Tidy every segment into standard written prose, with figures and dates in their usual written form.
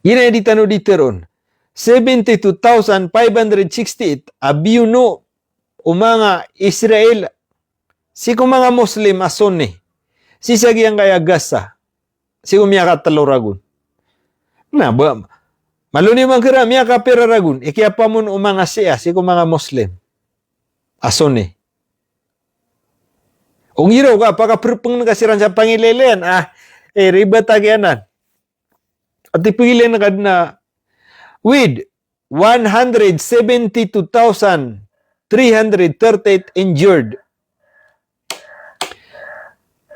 Gineditan o diteron, 72,568 abiuno o mga Israel. Si kung mga Muslim asone, si sagyang kaya Gaza, si kumiyaka taloragun. Na ba, maluni man kira miyaka peraragun, ikiya pa mo mga siya, si kung mga Muslim asone. Ung iro ka, pagkaprupang nakasiran sa pangilelean, riba tagyanan. At ipigilin na na with 172,338 injured.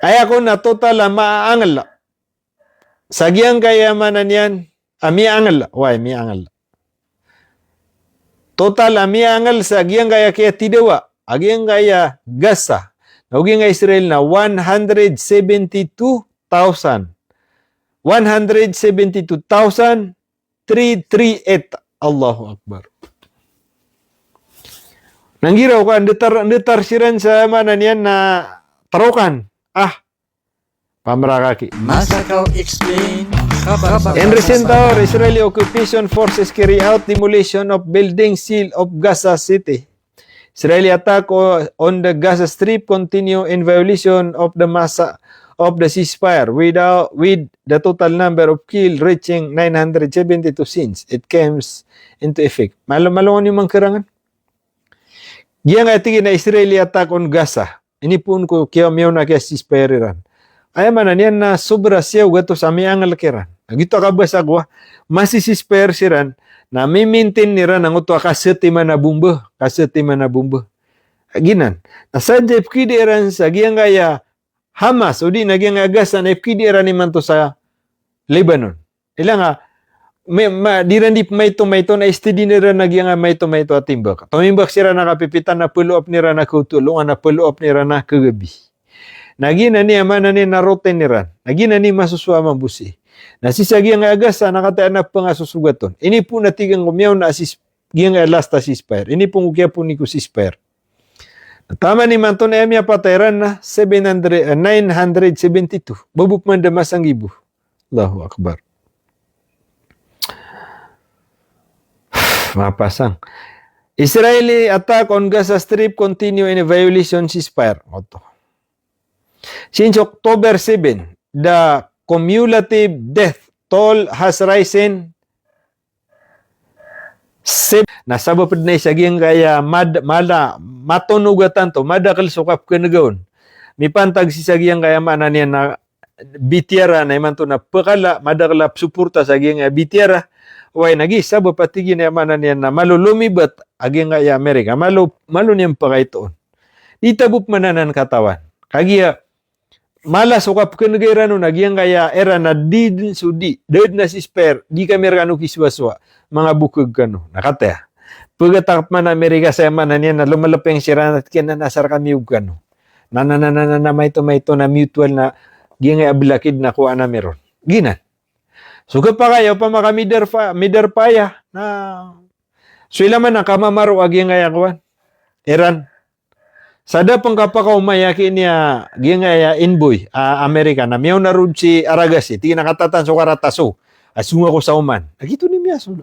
Kaya ko na total maaangal. Sagyang kayamanan yan, miangal. Why, miangal. Total miangal sagyang kaya tidawa. Agyang kaya Gaza. Naging nga Israel na 172,338. Allahu Akbar. Nanggiraw ko, andetar siran sa mana niyan na tarukan. Pamarakaki. Masakaw explain. In recent hour, Israeli occupation forces carry out demolition of building seal of Gaza City. Israeli attack on the Gaza Strip continue in violation of the ceasefire with the total number of killed reaching 972 since it comes into effect. Malungan yung mangkirangan. Giyang atigin na Israeli attack on Gaza. Inipun ko kaya miyaw na kaya ceasefire ran. Ay man yan na sobra siya gato sa miyangal kiran. Agito ka ba sa gwa? Masisisper siran na mimintin nira ng uto kaseti man na bumbo. Aginan. Nasadya ipkidiran sa giyang kaya Hamas o di naging agasan ipkidiran naman to sa Lebanon. Ilang diran di may to na istidi nira naging may to atimbak. Tumimbak sira nakapipitan na pull up nira na kutulungan na pull up nira na kagabi. Nagina niya man ni narote niran. Nagina ni masuswa busi. Nasisagi ang agasa nakataan na pangasusugaton. Ini po natigang kumiyaw na giyang lasta ceasefire. Ini po kaya po ni ko ceasefire. Tama ni Manton Emia patayran na 972. Babuk man damas ang ibu. Allahu Akbar. Mapasang. Israeli attack on Gaza Strip continue in a violation ceasefire. Oto. Since October 7, the cumulative death toll has risen. Nasabapad na isaging kaya matunugatan to, madakal sukap kanagaon. Mipantag si sagiyang kaya manan yan na bitiara na iman to na pakala, madakalap suporta sagiyang bitiara. Way nag-isaba patigin na manan yan na malulumibat aging kaya Amerika. Malo niyang pakaitoon. Itabup mananan katawan. Kagiya, mala sukap kanagayran no nagyang kaya era na di sudi dead na si spare di kami rano kiswaswa mga bukog kano nakataya pagkatak man Amerika sa manan yan na lumalapeng siran at kaya nasar kami ug kano na may to na mutual na giyang ablakid na kuha na meron ginan suga pa kayo pa maka mider paya na sila man nakamamaro aging kaya kuhan eran sada pang kapakaumaya niya gingaya inboy Amerika na miyaw na rud si Aragasi ti nakatatan so karataso asunga ko sa uman agito ni miya so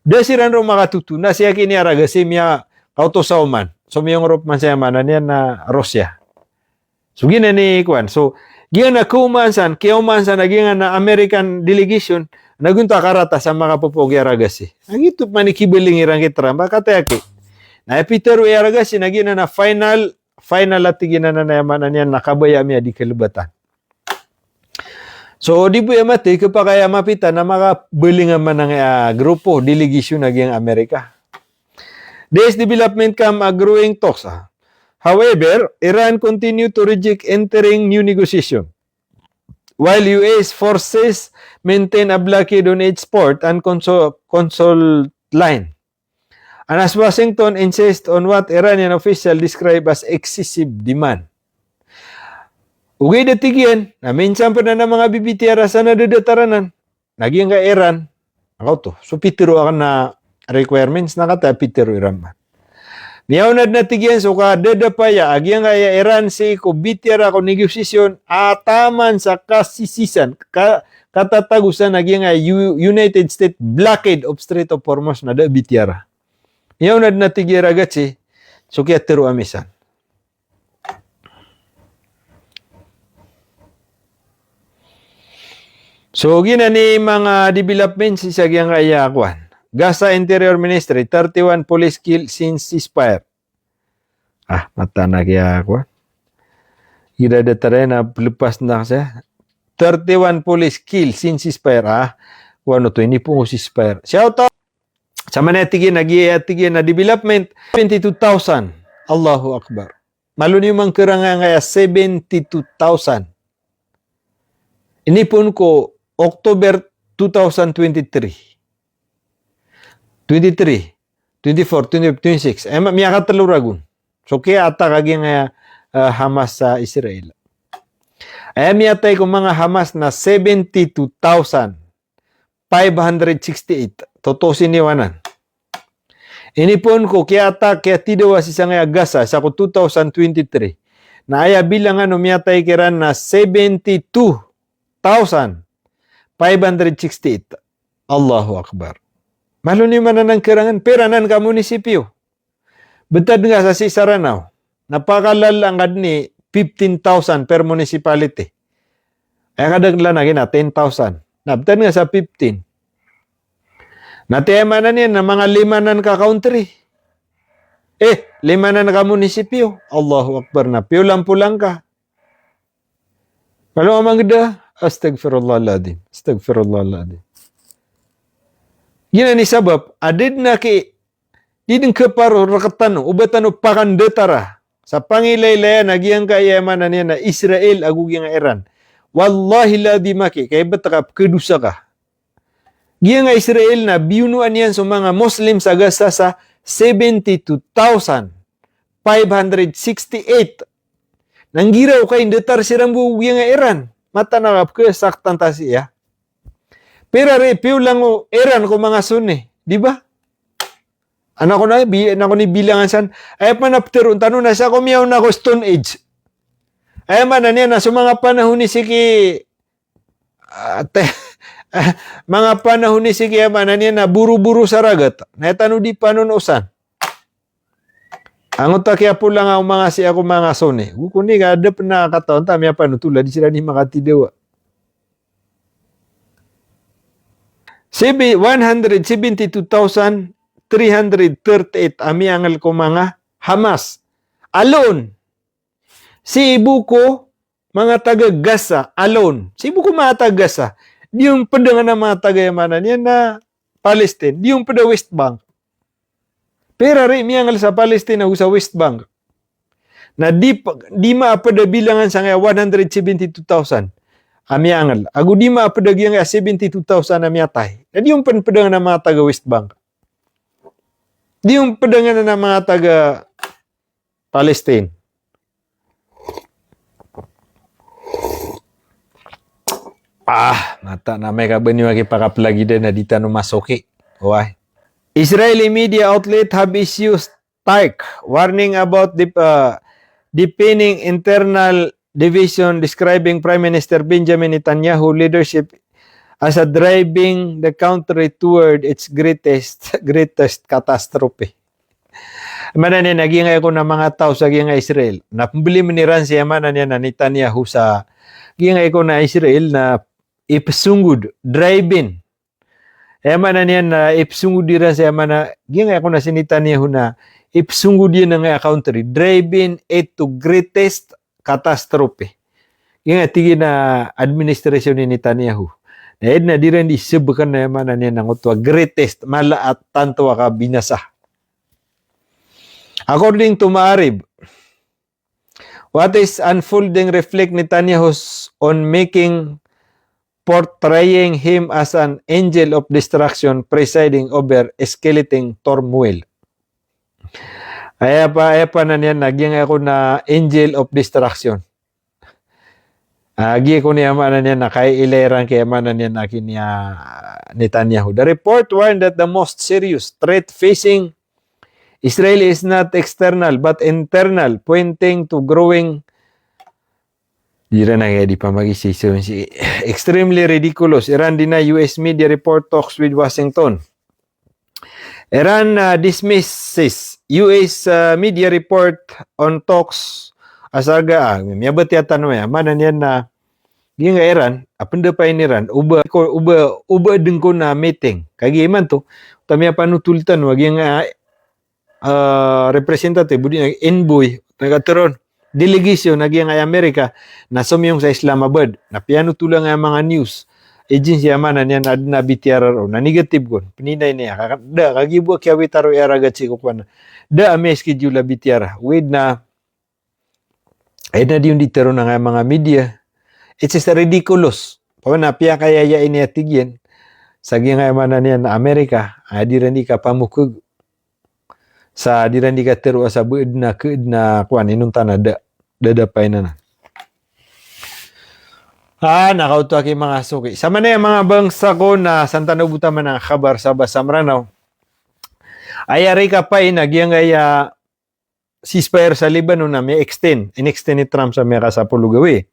da siran ro makatutu na siya kini Aragasi miya kauto sa uman so miyong rop man siya manan yan na Russia so gina ni kwan so gina na kumansan kiyumansan naging na American delegation nagunta karata sa mga pupogi Aragasi agito manikibeling irang kitra bakatayaki na Peter Aragasi nagina na final at tigina na nayamanan yan nakabaya miya di kalubatan. So di po yamati kapag kaya mapita na makabulingan man ng grupo delegation naging Amerika. This development come a growing talks. However, Iran continue to reject entering new negotiation. While US forces maintain a blockade on its port and console line. And as Washington insists on what Iranian officials describe as excessive demand. Ugay datigyan, na minsan pa na mga bibitiyara sa nadadetaranan, naging ka Iran, ako to, so pitiro ako na requirements na kata pitiro Iran man. Miyaunad na tigyan so ka dadapaya agyang kaya Iran si ko bityara ko negosasyon ataman sa kasisisan katatagusan agyang United States blockade of Strait of Hormuz na da bityara. Miyaunad na tigyan agat si so kaya tiro amisan. So, gina ni mga developments sa giyang kaya akuan. Gaza Interior Ministry, 31 police killed since ceasefire. Mata na kaya akuan. Gina datare na lepas na siya. 31 police killed since ceasefire. Wano to, ini po ceasefire. Shout out sa manatigin, nag-iatigin na development, 72,000. Allahu Akbar. Malun yung mga keranga kaya 72,000. Inipon ko October 2023. 23, 24, 25, 26. Miyaka taluragun. So, kaya ata kagi nga Hamas sa Israel. Ay miyatay ko mga Hamas na 72,568. Totoo siniwanan. Inipon ko kaya ata kaya tidawa si nga Gaza sa ko 2023. Na aya bilangan miyatay kiran na 72,568. Allahu Akbar. Malo ni man ng kirangan peranan ka munisipyo. Betad nga sa Saranaw. Napakalal ni 15,000 per municipality. Ay kadagla na gina 10,000. Nabtad nga sa 15. Natiyama na niyan na mga 5 ka country. 5 ka munisipyo. Allahu Akbar na. Piulang-pulang ka. Malo amang gida. Astagfirullahaladzim. Astagfirullahaladzim. Yan ni sabab, adid na ki, diding keparo rakatano, ubatano pakandetara, sa pangilaylaya nagyang kayamanan niya na Israel aguging Iran. Wallahi la di maki, kaya batakap kedusa ka. Giyang Israel na biyunuan yan sa mga Muslim sa Gaza sa 72,568. Nanggiraw kay detar sirang bugiyang Iran. Mata nakap ke saktan tasi ya. Pero repiw lang o Iran ko mga sunni, di ba? Anak ko ni bilangan san, ay panaptero tanong na sa kumiyaw na ko Stone Age. Ay man na niya na sa mga panahon ni sige mga panahon ni sige man na niya na buru-buru sa ragat. Na tanong di panunusan. Ang utak kaya po lang ang mga siya ko mga sunni. Kuni nga ada na kataon tami apa nutula di sila ni makatidewa. 172,338 ami angal ko mga Hamas. Alone. Si ibu ko mga taga Gaza alone. Si ibu ko mga taga Gaza. Di yung pedangan na mga taga yamanan yan na Palestine. Di yung pada West Bank. Pero rin miyangal sa Palestine o sa West Bank na di maapada bilangan sa nga 172,000 amiyangal. Agu di maapada nga 72,000 amiyatay. Na di yung pedangan na mga taga West Bank. Di yung pedangan na mga taga Palestine. Mata na may kabani wagi pakapalagi din na dita no masoki. Why? Israeli media outlet have issued stark warning about the deepening internal division, describing Prime Minister Benjamin Netanyahu leadership as a driving the country toward its greatest catastrophe. Manani naging ako na mga tao sa giyang Israel. Napambili mo ni Ransi amanan niya na Netanyahu sa giyang ako na Israel na ipsungud driving. Eman na niya na ipsungud dira sa eman na giyang ako na si Netanyahu na ipsungud din ng country driving it to greatest catastrophe. Giyang tigi na administrasyon ni Netanyahu. Na dira di sebekan na eman na niya ng utwa greatest malaat tanto ka binasa. According to Ma'arib, what is unfolding reflect Netanyahu's on making portraying him as an angel of destruction presiding over escalating turmoil. Ay pa na niyan, nagyang ako na angel of destruction. Agi ko niya man niya na kay ileran kaya man niya na kinya Netanyahu. The report warned that the most serious threat facing Israel is not external but internal, pointing to growing di pa mag-isisyon si extremely ridiculous. Iran deny US media report talks with Washington. Iran dismisses US media report on talks asaga miyabat yata no ya mana niyan na ginga Iran apanda pa in Iran uba dengko na meeting kagi man to tamya panutultan wagi nga representative budi envoy tagateron delegation nagi nga Amerika na sumyong sa Islamabad na piano tulang nga mga news agency mana niyan adna bitiara ro na negative gon pininay niya da kagi bu kya bitaro era gatsi ko kwana da ame schedule bitiara with na ay na diyon ditero na nga mga media. It's just ridiculous. Pao na piya kaya ya ini atigyan sa nga mana niya na Amerika adiran di ka pamukug sa adiran di ka teru sa buid na kwan inung tanada dadapay na. Nakauto aki mga suki. Sama na yung mga bangsa ko na Santa Nubuta man ang kabar sa Basamranaw. Ayari ka pa nagyang ay ceasefire sa Lebanon na may extend ni Trump sa may kasapulo gawi.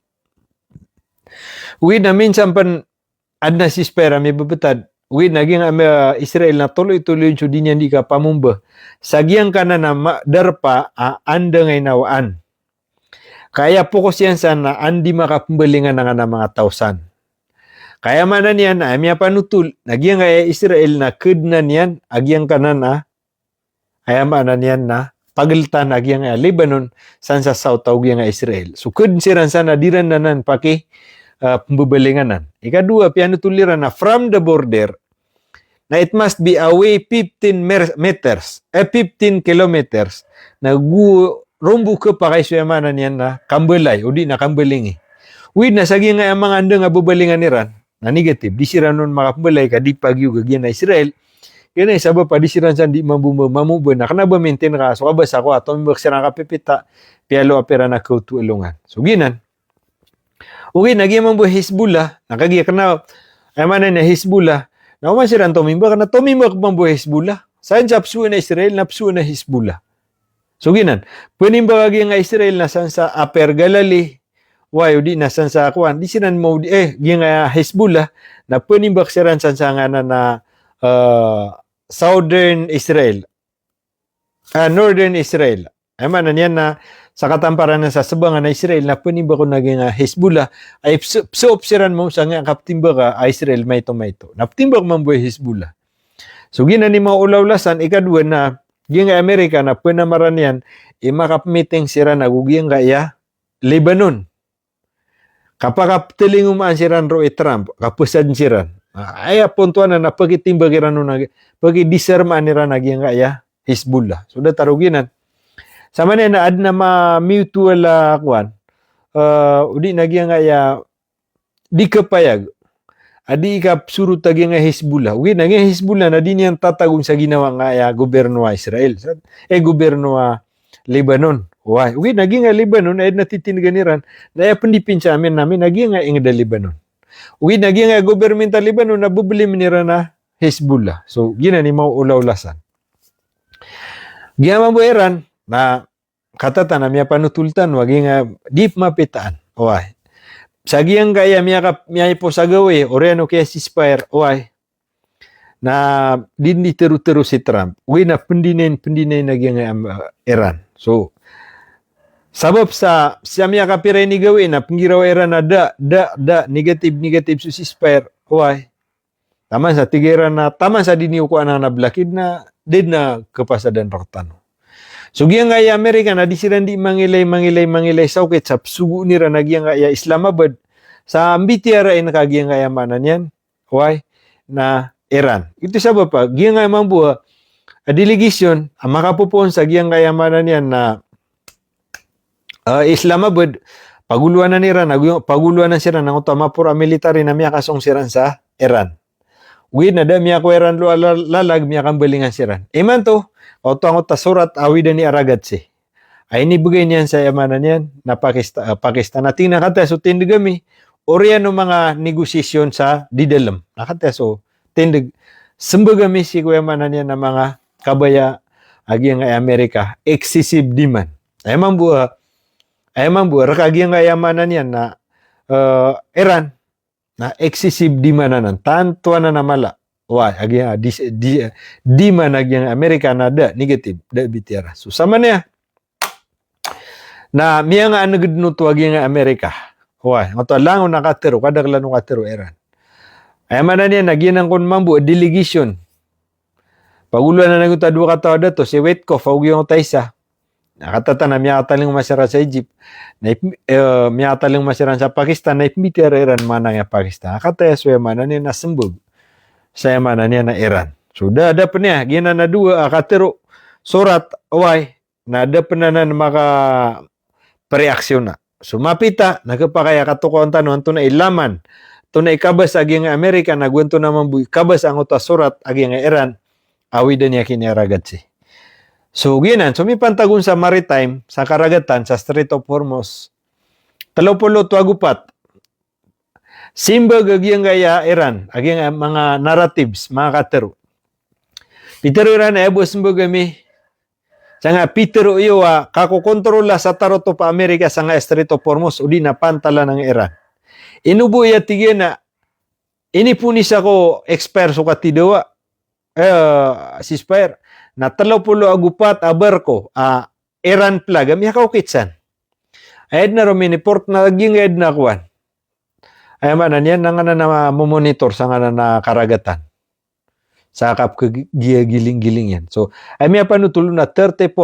Uwi na minsan pan adna ceasefire may babutad. Uwi naging Israel na tuloy-tuloy so di niya di ka pamumba. Sagyang ka na darpa anda ngay nawaan. Kaya pokus yan sana andi makapambalingan na mga tausan. Kaya manan yan na may panutul. Nagyang ay Israel na kudnan yan agyang ka na kaya manan yan na pagaltan agyang Lebanon san sa south tawag yang Israel. So kud siran sana diran nanan paki pembebelinganan. Ikadua piano tuliran na from the border na it must be away 15 meters 15 kilometers na rumbu ke pakay suyamanan yan na kambelay o di na kambelingi. With na sagi nga mga anda nga babalingan niran na negative di sira nun makapambelay ka di pagyo gagyan na Israel. Kaya na isaba pa di siran san di mamuba na kana ba maintain ka so kabasa ko ato mbak sira ka pipita pialo apera na kautu ulungan. So ginan. Uwi nagi man bu Hezbollah nakagi kana ay man na Hezbollah na man siran to mimba kana to mimba man bu Hezbollah. San sapsu na Israel napsu na Hezbollah. So ginan. Punimba kagi nga Israel na san sa Upper Galilee. Why di na san sa kuan di siran mo nga Hezbollah na punimba siran san sa nga na Southern Israel, Northern Israel. Ay man yan na sa katamparan na sa sabangan na Israel na punimba ko naging Hezbollah ay psoopsiran mo sa nga kaptimba ka Israel may to. Naptimba ko man buhay Hezbollah. So gina ni mga ulawlasan ikadwa na ginga Amerika na punamaran yan makapmeeting sira na gugiyang kaya Lebanon. Kapag tilingumaan siran ro Trump kapusad siran. Ay puntuan na pagitimba kiran na pagidisarmaan nira nagyang kaya Hezbollah. So da taruginan. Sama na ad na mutual kwan. Udi nagyang kaya di kapayag. Adi ka surut tagi nga Hezbollah. Ugi nagyang Hezbollah na di niyang tatagun sa ginawa nga gobyerno wa Israel. Gobyerno wa Lebanon. Why? Ugi nagyang Lebanon ay natitiniganiran. Daya pendipin sa amin namin nagyang nga Lebanon. Uwi naging governmental Lebanon na bubili nira na Hezbollah. So, gina ni mau ulaw-ulasan. Giyama mo Iran na katata na miya panutultan waging deep mapitaan. Oay. Sagiyang kaya miya po sa gawi oreno kaya ceasefire. Oay. Na dindi teru-teru si Trump. Uwi na pendinain naging Iran. So, sabab sa miya kapiray ni gawin na penggiraw era na negative su ceasefire. Why? Taman sa tigiran na taman sa diniw ko na nablakid na did na kapasadan roktano. So giyang nga Amerika na di sila di mangilay saukit sa sugu nira na giyang nga Islamabad sa ambitiara na kagiyang nga manan yan. Why? Na Iran. Ito sabab pa giyang nga mambuha a delegation ang makapupon sa giyang nga manan yan na Islamabad, paguluan na nila, paguluan na sila ng utama pura military na miya kasong siran sa Iran. Uwi na da miya ko Iran lalag miya kang balingan siran. Iman to, auto ang surat awida ni Aragatsi. Ay nibigay niyan sa yamanan niyan na Pakistan. Nating nakata so tindigami, oriyan ng mga negosasyon sa didalam. Nakata so tindig, sembagami si ko yamanan niyan na mga kabaya agi nga Amerika excessive demand. Ay man raka agi nga yamanan yan na Iran na excessive demand na tanto na namala. Why agi nga demand agi nga Amerika na da negative da bitira. So sama niya na miya nga anagid to agi nga Amerika. Why ngato lang nakatero kadaglan nakatero Iran. Ay man niya naginang kon mambu delegation. Pagulo na naguta dua katawa dato si Witkoff og yung taysa. Nakatata na miyataling masira sa Egypt. Na miyataling masira sa Pakistan na ipmitira Iran mana nga Pakistan. Kataya suya mana niya nasembug. Saya mana niya na Iran. So da pa niya gina na dua akatero surat away na da pa na maka preaksyon na. So mapita nagpakaya katukon tanon to na ilaman. To na ikabas agi nga Amerika nagwento naman bu ikabas ang uta surat agi nga Iran. Awidan niya kinaragat si. So, ginan. So, may pantagon sa maritime, sa karagatan, sa Strait of Hormuz. 30 agupat. Simbag agyang gaya Iran, agyang mga narratives, mga katero. Peter Iran, ebos simbag kami. Sa nga, Peter Uyowa, kakukontrola sa taroto pa Amerika sa nga Strait of Hormuz, udi na pantala ng Iran. Inubo ya tigyan na, inipunis ako expert so katidawa, ceasefire na 30 agupat barko Iran flag ami kaukitsan ayad na ruminiport na aging ayad na kuan ay man yan nga na monitor sa nga na karagatan sa kap giling-giling yan so ay miya panutulo na 34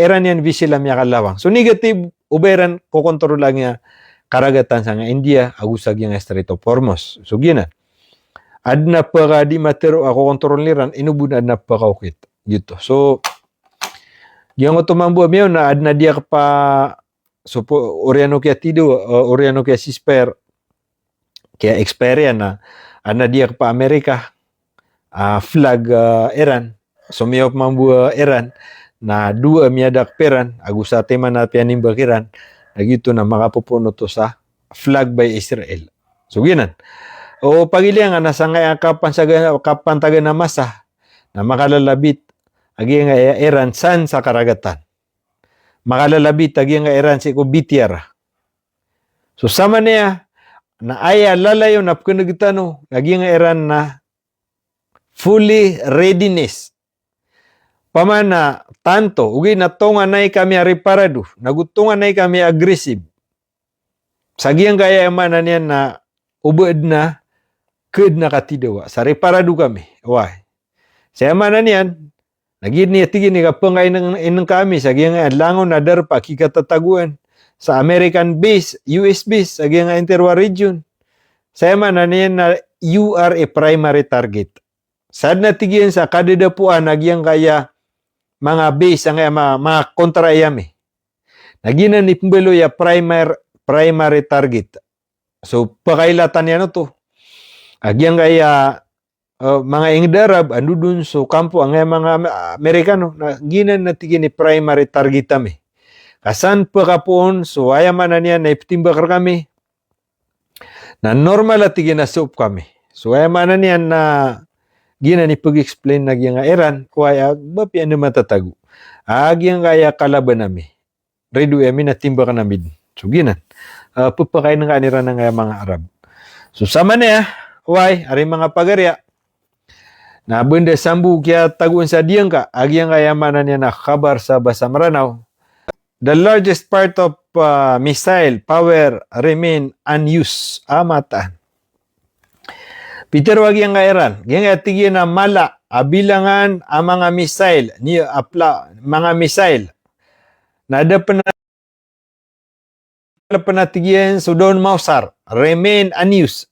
Iranian vessel miya kalawang so negative uberan ko kontrol lang niya karagatan sa nga India agusag yang Strait of Hormuz so gina adna pa di matero ako kontrol niran inubun adna pa kaukit gitu so yung tumambo miyo na adna dia pa so po oriano kaya tido oriano kaya sisper kaya experience na adna dia pa Amerika flag Iran so miyo mambu Iran na dua miyadak peran agusa tema na pianimba Iran nagito na makapupuno to sa flag by Israel so ginan o pagiliang nasa nga kapantagan na masa na makalalabit agi nga Iran san sa karagatan. Makalalabit agi nga Iran si Bitiara. So sama niya na aya lalayo na kunagitano agi nga Iran na fully readiness. Pamana tanto ugi natonga nay kami reparado, nagutunga nay kami aggressive. Sagiang gaya man niya na ubod na ked na katidawa. Sa reparado kami. Why? Saya mana niyan, nagid niya tigin ni kapangay ng kami, sa giyang langon na darpa, kikatataguan, sa American base, US base, sa giyang interwar region. Saya mana niyan na you are a primary target. Sad na tigin sa kadadapuan, nagyang kaya mga base, ang mga kontrayami. Naginan ni Pumbelo ya primary target. So, pakailatan niya no to. Agyang kaya mga ingdarab ando dun so kampo ang mga Amerikano na ginan na tigin ni primary target kami. Kasan pa kapon so ayaman na niya na iptimbakar kami na normal at tigin na soup kami. So ayaman na niya na ginan ni pag-explain na nga Iran kaya bapi ano matatago. Agyang kaya kalaban nami. Redo yami na timbakan namin. So ginan. Pupakain ng kanira ng mga Arab. So sama niya why, ari mga pagarya, na benda sambu kaya taguan sa diyang ka, agyang kayamanan niya na kabar sa Basa Maranao, the largest part of missile power remain unused. Amatan. Peter wag yang Iran, yang tigyan na mala, abilangan ang mga missile, mga missile, na ada panatigyan sudon mausar, remain unused.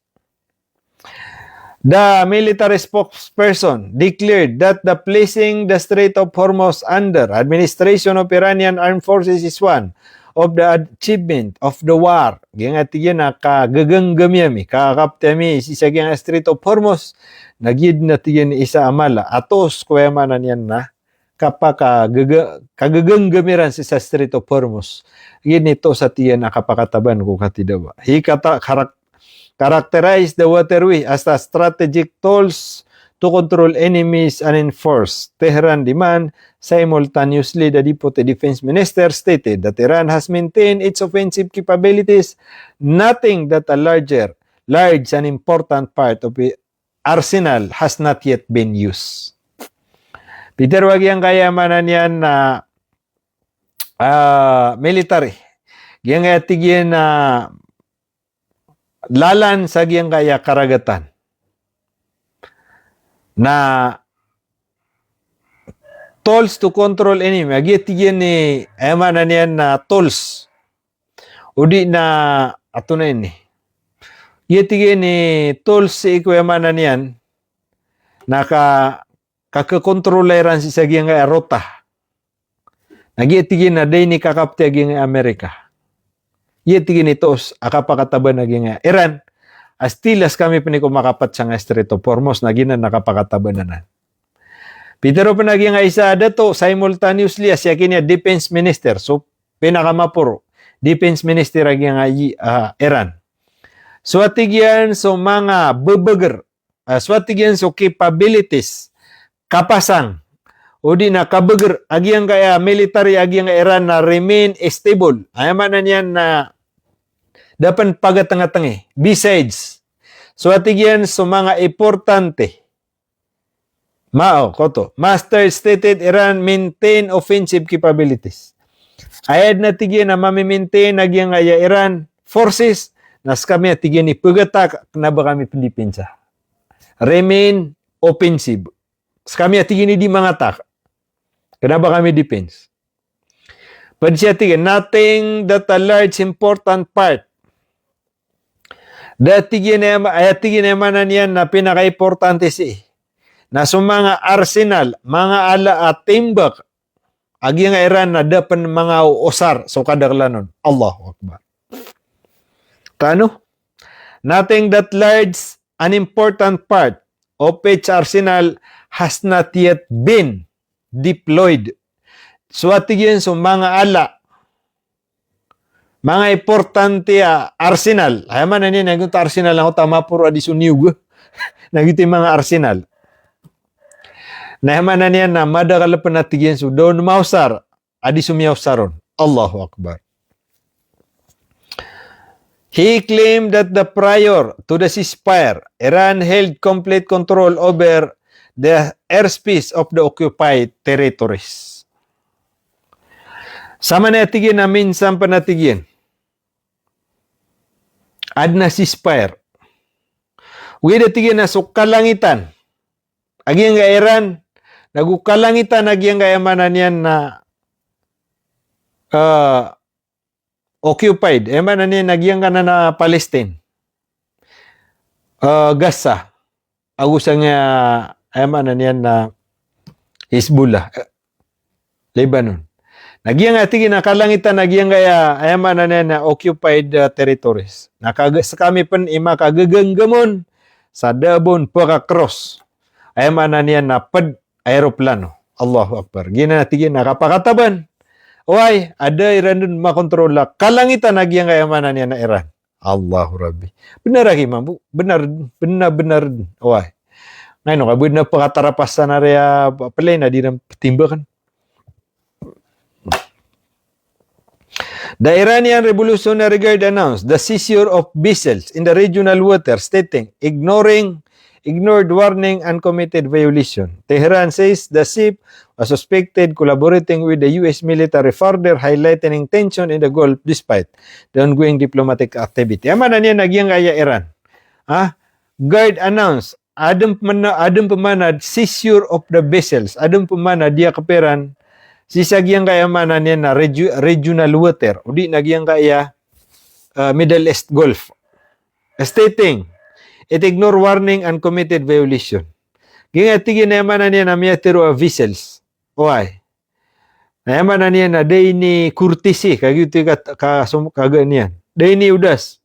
The military spokesperson declared that the placing the Strait of Hormuz under administration of Iranian Armed Forces is one of the achievement of the war. Gingatiyan na kagaganggam kakaptami isa gyang Strait of Hormuz nagyid na tiyan isa amala atos kuya manan yan na kagaganggamiran sa Strait of Hormuz. Gin ito sa tiyan na kapakataban ko katidawa. Characterize the waterway as a strategic tools to control enemies and enforce. Tehran demand simultaneously. The Deputy Defense Minister stated that Iran has maintained its offensive capabilities, noting that a large and important part of the arsenal has not yet been used. Peter, wag yang kayamanan yan na military. Yang kaya tigyan na lalan sa giyang kaya karagatan na tools to control enemy. Agi tigyan ni ayamanan yan na tools. Udi na ato na ini. Agi tigyan ni tools si ikuyamanan yan na kakakontrolleran si sa giyang kaya rota. Nagiitigin na day ni kakapte aging Amerika. Iitigin ito akapakataba naging Iran. As tilas kami pinikumakat sa nga Strait of Hormuz na ginan nakapakataba na na. Pero pa naging isa dato simultaneously as yakin niya Defense Minister. So pinakamapuro Defense Minister aging Iran. So atigyan so mga bubager. So atigyan so capabilities. Kapasang o di na kabager agyang kaya military agyang Iran na remain stable. Ayaman na niyan na dapat pagatanga-tangi. Besides, so atigyan so mga importante. Master stated Iran maintain offensive capabilities. Ayad na tigyan na mamimaintain agyang kaya Iran forces nas kami atigyan ni pagatak na ba kami Pilipinas. Remain offensive. Kami atigyan ni di mga attack. Kenapa kami defense? Padisiatigin, nothing that a large important part. Datigin naman na niyan na pinaka-importante si na sa mga arsenal, mga ala at timbak, agi nga Iran na dapat mga usar so kadaglanon. Allahu Akbar. Kano? Nothing that large an important part of its arsenal has not yet been deployed. So atigyan so mga ala, mga importante arsenal. Ayaman na niya, naging arsenal lang ako tama puro adisuniug. Naging mga arsenal. Nahaman na niya na madakala pa natigyan so doon mausar, adisumiyausaron. Allahu Akbar. He claimed that the prior to the ceasefire, Iran held complete control over the airspace of the occupied territories. Sama na atigin na minsan pa natigin. Ad na ceasefire. Uwi natigin na sukalangitan. Aging nga Iran, nagukalangitan aging nga yamanan yan na occupied. Yamanan yan aging ka na Palestine. Gaza. Agusang ayaman yan na Hezbollah, Lebanon. Nagyang atigin na kalangitan, nagyang kaya ayaman na yan na occupied territories. Kami pun ima kagaganggamon sa dabon pagka-cross. Ayaman na yan na aeroplano. Allahu Akbar. Gina natigin na kapakataban. Oy, ada Iran dun makontrola. Kalangitan nagyang ayaman na yan na Iran. Allahu Rabbi. Benar lagi mampu. Benar. Oy. Ngayon, kabud na pakatarapas na rin palay na di na timbakan. The Iranian Revolutionary Guard announced the seizure of vessels in the regional water, stating, ignored warning and committed violation. Tehran says the ship was suspected collaborating with the U.S. military, further highlighting tension in the Gulf despite the ongoing diplomatic activity. Yaman na niya nagyang kaya Iran. Guard announced Adam pemana seizure of the vessels. Adam pemana dia keperan sisagyang kaya mana niya na regional water. Udi nagyang kaya Middle East Gulf. Stating, it ignore warning and committed violation. Gingatigin na yaman na niya na miyatiro vessels. Why? Na yaman na niya na day ni courtesy. Kagyuti kaganiyan. Day ni udas.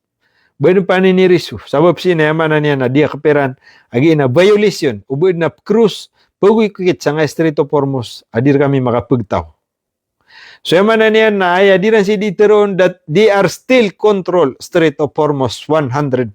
Bayan pa ni Risu. Sabab siya yaman na niya na dia keperan. Agi na violation. Ubod na cruise. Pagwikit sa nga Strait of Hormuz. Adir kami makapagtaw. So yaman na niya na ay adiran si diteron that they are still control Strait of Hormuz 100%.